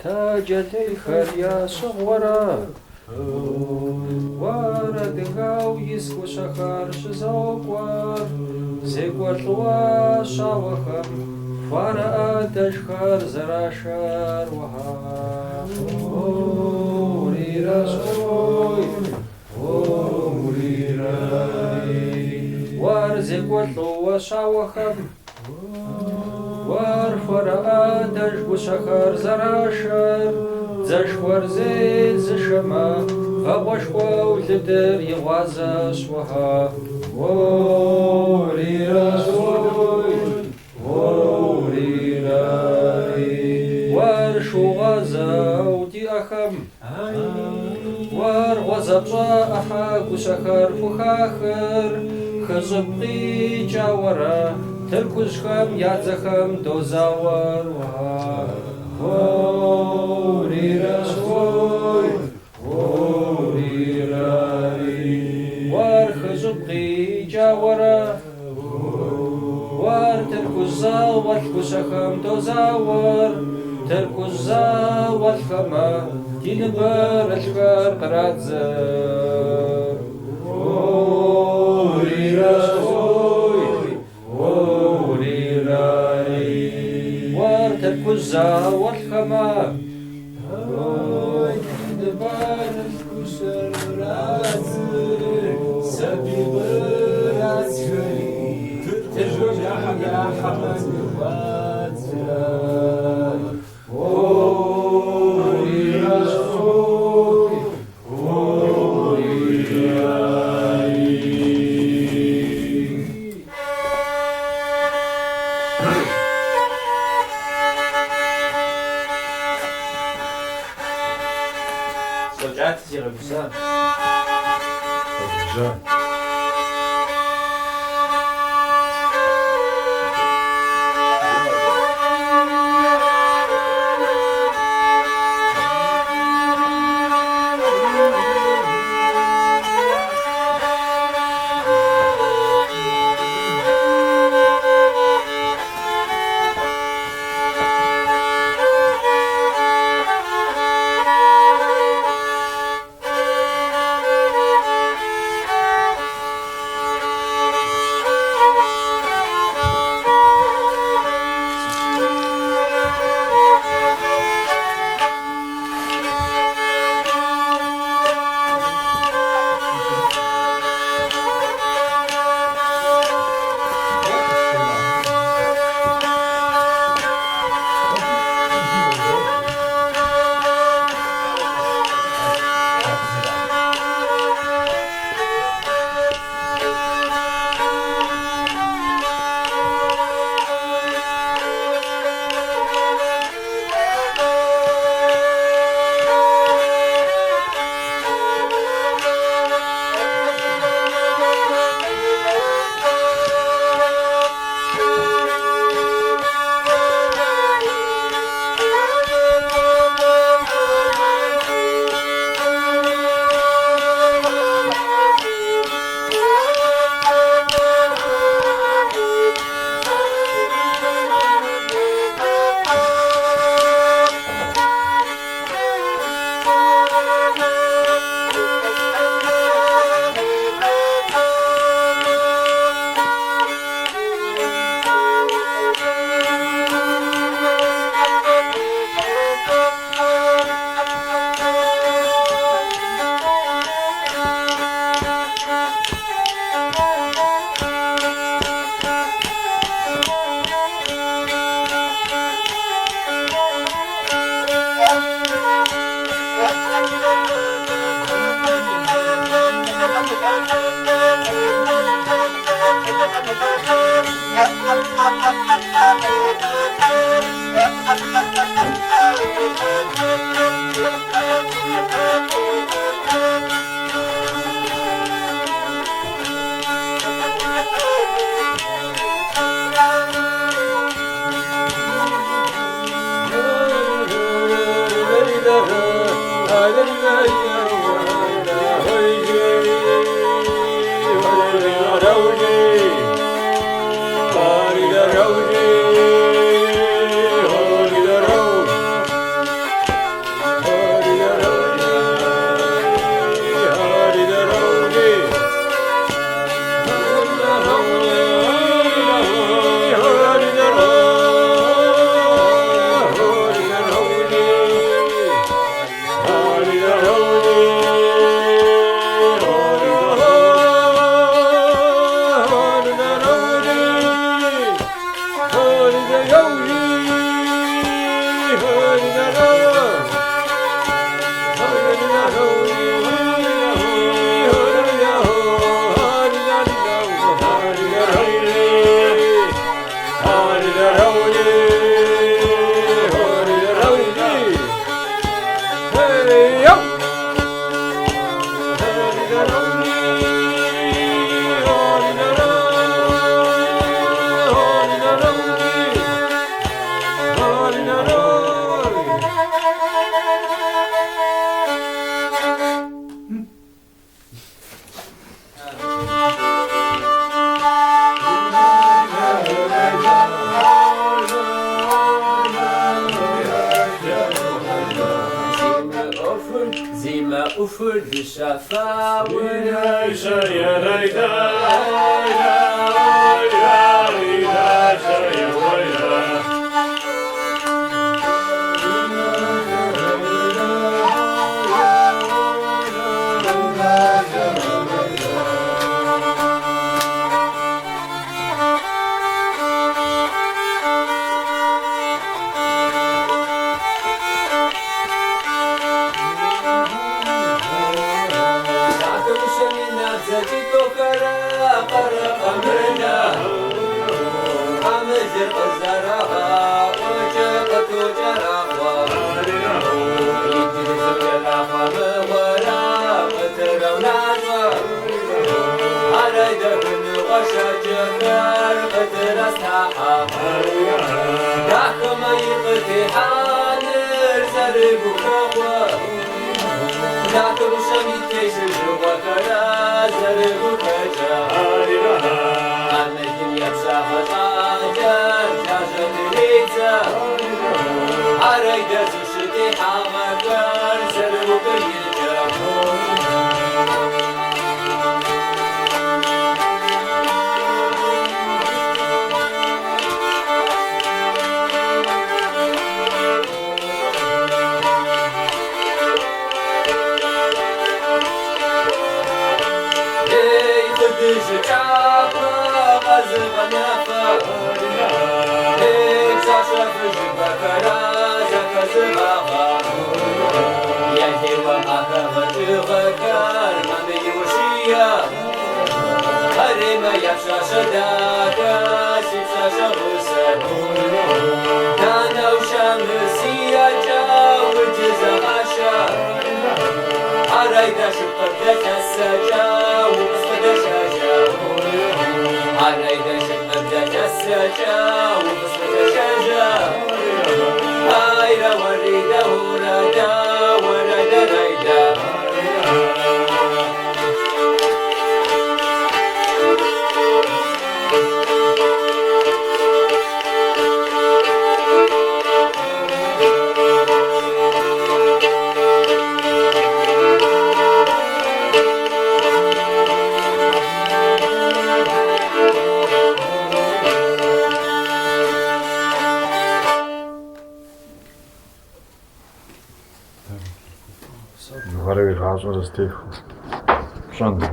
تاجلي خريا صغورا ورا دغاو يسكو شخار شزوقوار زيقوتلوا شاوخم فرا تشخر زراشر وها وريرا شوي وريرا ور زيقوتلوا شاوخم ورفرا دجو شخر زراشر زشور زي زشما فوشوا ولدر يغازا شوها وري راسوي وري راي ورشو غازا ودي أخم ورغزبا أحاق شخر فخاخر خزبقي جاورا تركوشخم يادزخم دوزاور وري راسوي وري راي ور خزبقي جاورا ور تركوزا والكوشخم دوزاور تركوزا والخما تنبر الخر قراتزر وري راسوي وري راي ور تركوزا والخما تنبر الكوشر راتزر سبي براتزر ترجع يا حمد واتزر وري راسوي وري راي زوجات زيغ بزاف.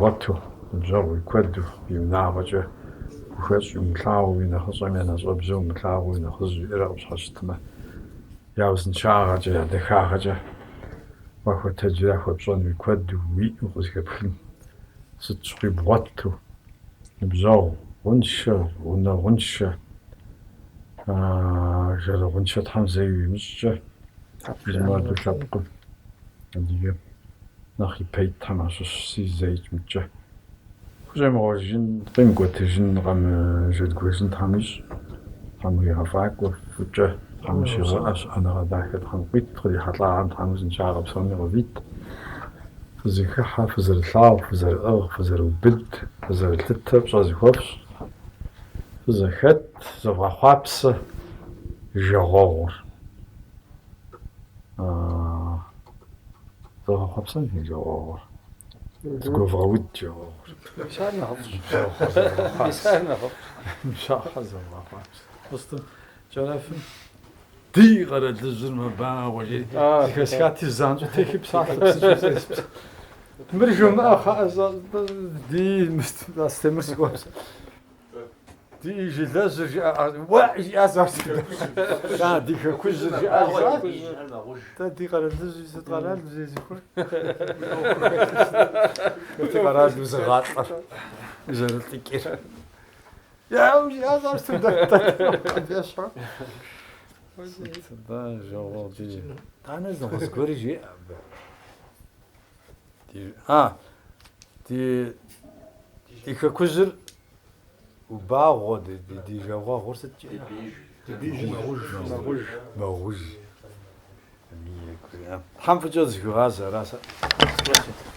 Watu, Joe, Quedu, Navaja, Question Cloud in the Hosaman as observed Cloud in the Hos Hostama, Yaus and Charaja, the Haraja, وتجرح وبصون بكود ويقصكبخن ستشقي بغطو نبزاو غنشة غنشة جرى غنشة حمزة مشجة زمان بكابقو هذه ناخي بيت حماسوس سي زيت متجة زعما غاجين قيم قوتجين غام جد كويسن تحميش حمي هفاك وفجة حمشي غاش أنا غداك تحمقيت تخلي حطلع عم تحمس إن شاء الله بصوني غبيت فزيك حافظ الثاو فزر الأغ فزر البد فزر التتب شازي خوفش فزخت زغا خوابس جغور زغا خوابس جغور تقول ود جغور مش حزر خوابس وسط جرافن دي غرد الزلمة با وجي كاسكاتي زانجو تيكي بصاحب مرجو ما خاز دي مستمر سكوس دي جلازر واعي ازار لا دي كوز ازار دي غرد الزلمة تغرد الزلمة دي غرد الزغاط زرت كير يا وجي ازار تبدا يشعر ده جوابي أنا إذا مذكوري جي دي كوزر وباغو دي جوا غرسة دي ماغوج حنف جوز غازة راسا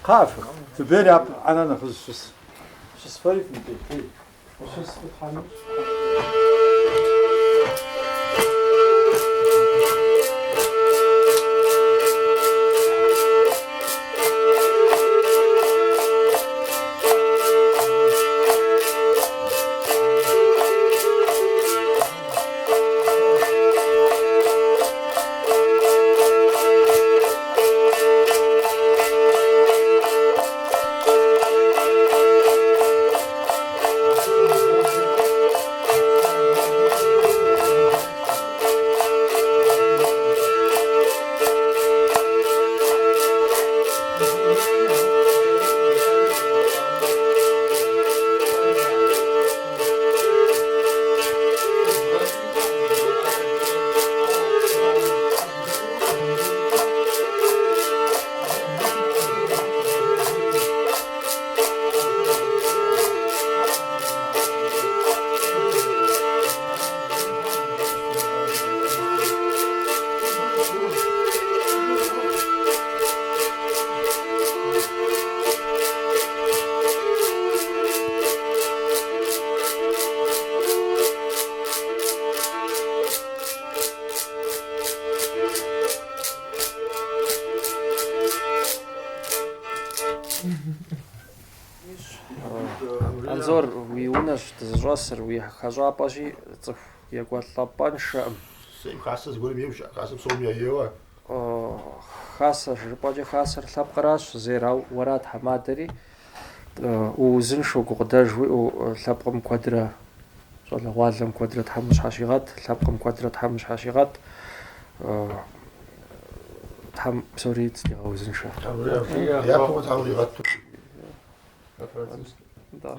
قاف تبيري أنا نخز شو سفري في البيت شو سفري حامل Анзор уиунаш тзжасыр уихажапажи цӏыху екӏуэлӏэпӏэншэӏым. Хасэ зыгуэрым еущ, хасэ псом яеуэ. Хасэ жыпӏэкӏэ хасэр лъэпкъращ, зерауэ уэрат хьэмадэри уузыншэу гукъыдэж уиӏэу лъэпкъым куэдрэ щӏалэгъуалэм куэдрэ Тхьэм щхьэщигъэт, лъэпкъым куэдрэ Тхьэм щхьэщигъэт. Тхьэм псори зdigъэузыншэ. Япэу Тхьэм иригъэту. Да.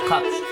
Kapst.